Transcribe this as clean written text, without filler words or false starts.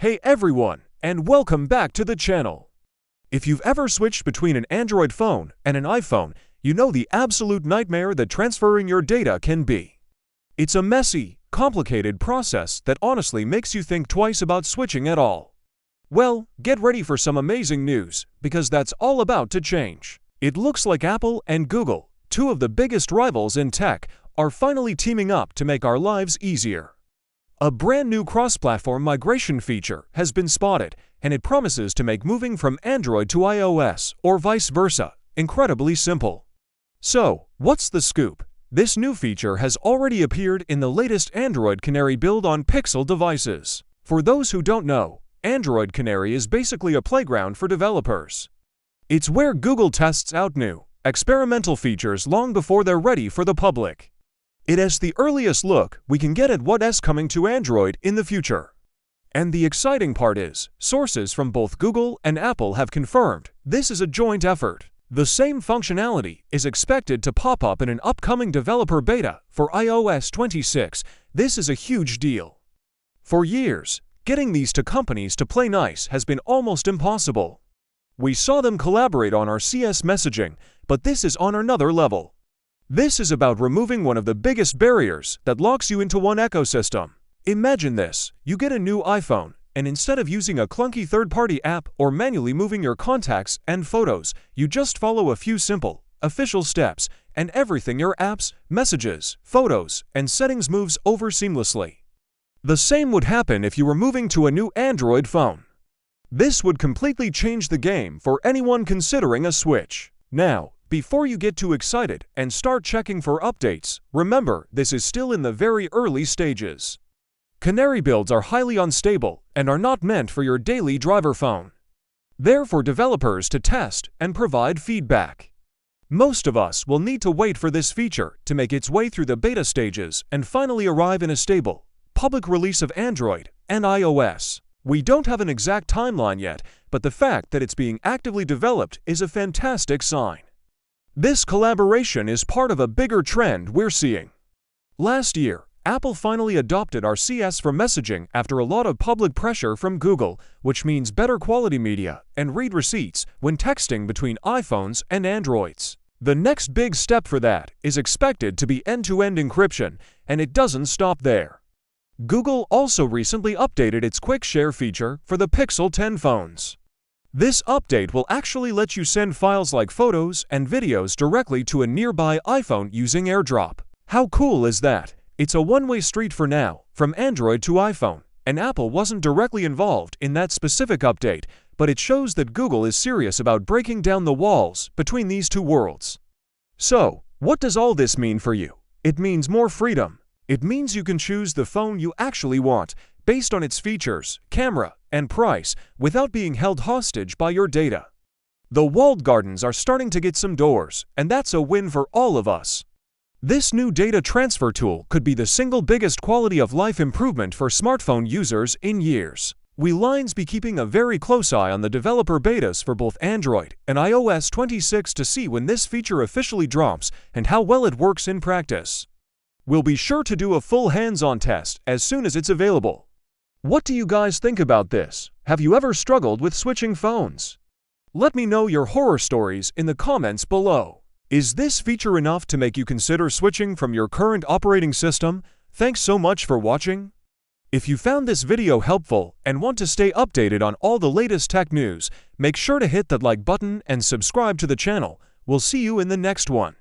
Hey everyone, and welcome back to the channel. If you've ever switched between an Android phone and an iPhone, you know the absolute nightmare that transferring your data can be. It's a messy, complicated process that honestly makes you think twice about switching at all. Well, get ready for some amazing news, because that's all about to change. It looks like Apple and Google, two of the biggest rivals in tech, are finally teaming up to make our lives easier. A brand new cross-platform migration feature has been spotted, and it promises to make moving from Android to iOS, or vice versa, incredibly simple. So, what's the scoop? This new feature has already appeared in the latest Android Canary build on Pixel devices. For those who don't know, Android Canary is basically a playground for developers. It's where Google tests out new, experimental features long before they're ready for the public. It has the earliest look we can get at what's coming to Android in the future. And the exciting part is, sources from both Google and Apple have confirmed this is a joint effort. The same functionality is expected to pop up in an upcoming developer beta for iOS 26. This is a huge deal. For years, getting these two companies to play nice has been almost impossible. We saw them collaborate on our CS messaging, but this is on another level. This is about removing one of the biggest barriers that locks you into one ecosystem. Imagine this: you get a new iPhone, and instead of using a clunky third-party app or manually moving your contacts and photos, you just follow a few simple, official steps, and everything your apps, messages, photos, and settings moves over seamlessly. The same would happen if you were moving to a new Android phone. This would completely change the game for anyone considering a switch. Now, before you get too excited and start checking for updates, remember this is still in the very early stages. Canary builds are highly unstable and are not meant for your daily driver phone. They're for developers to test and provide feedback. Most of us will need to wait for this feature to make its way through the beta stages and finally arrive in a stable, public release of Android and iOS. We don't have an exact timeline yet, but the fact that it's being actively developed is a fantastic sign. This collaboration is part of a bigger trend we're seeing. Last year, Apple finally adopted RCS for messaging after a lot of public pressure from Google, which means better quality media and read receipts when texting between iPhones and Androids. The next big step for that is expected to be end-to-end encryption, and it doesn't stop there. Google also recently updated its Quick Share feature for the Pixel 10 phones. This update will actually let you send files like photos and videos directly to a nearby iPhone using AirDrop. How cool is that? It's a one-way street for now, from Android to iPhone, and Apple wasn't directly involved in that specific update, but it shows that Google is serious about breaking down the walls between these two worlds. So, what does all this mean for you? It means more freedom. It means you can choose the phone you actually want, based on its features, camera, and price, without being held hostage by your data. The walled gardens are starting to get some doors, and that's a win for all of us. This new data transfer tool could be the single biggest quality of life improvement for smartphone users in years. We'll be keeping a very close eye on the developer betas for both Android and iOS 26 to see when this feature officially drops and how well it works in practice. We'll be sure to do a full hands-on test as soon as it's available. What do you guys think about this? Have you ever struggled with switching phones? Let me know your horror stories in the comments below. Is this feature enough to make you consider switching from your current operating system? Thanks so much for watching. If you found this video helpful and want to stay updated on all the latest tech news, make sure to hit that like button and subscribe to the channel. We'll see you in the next one.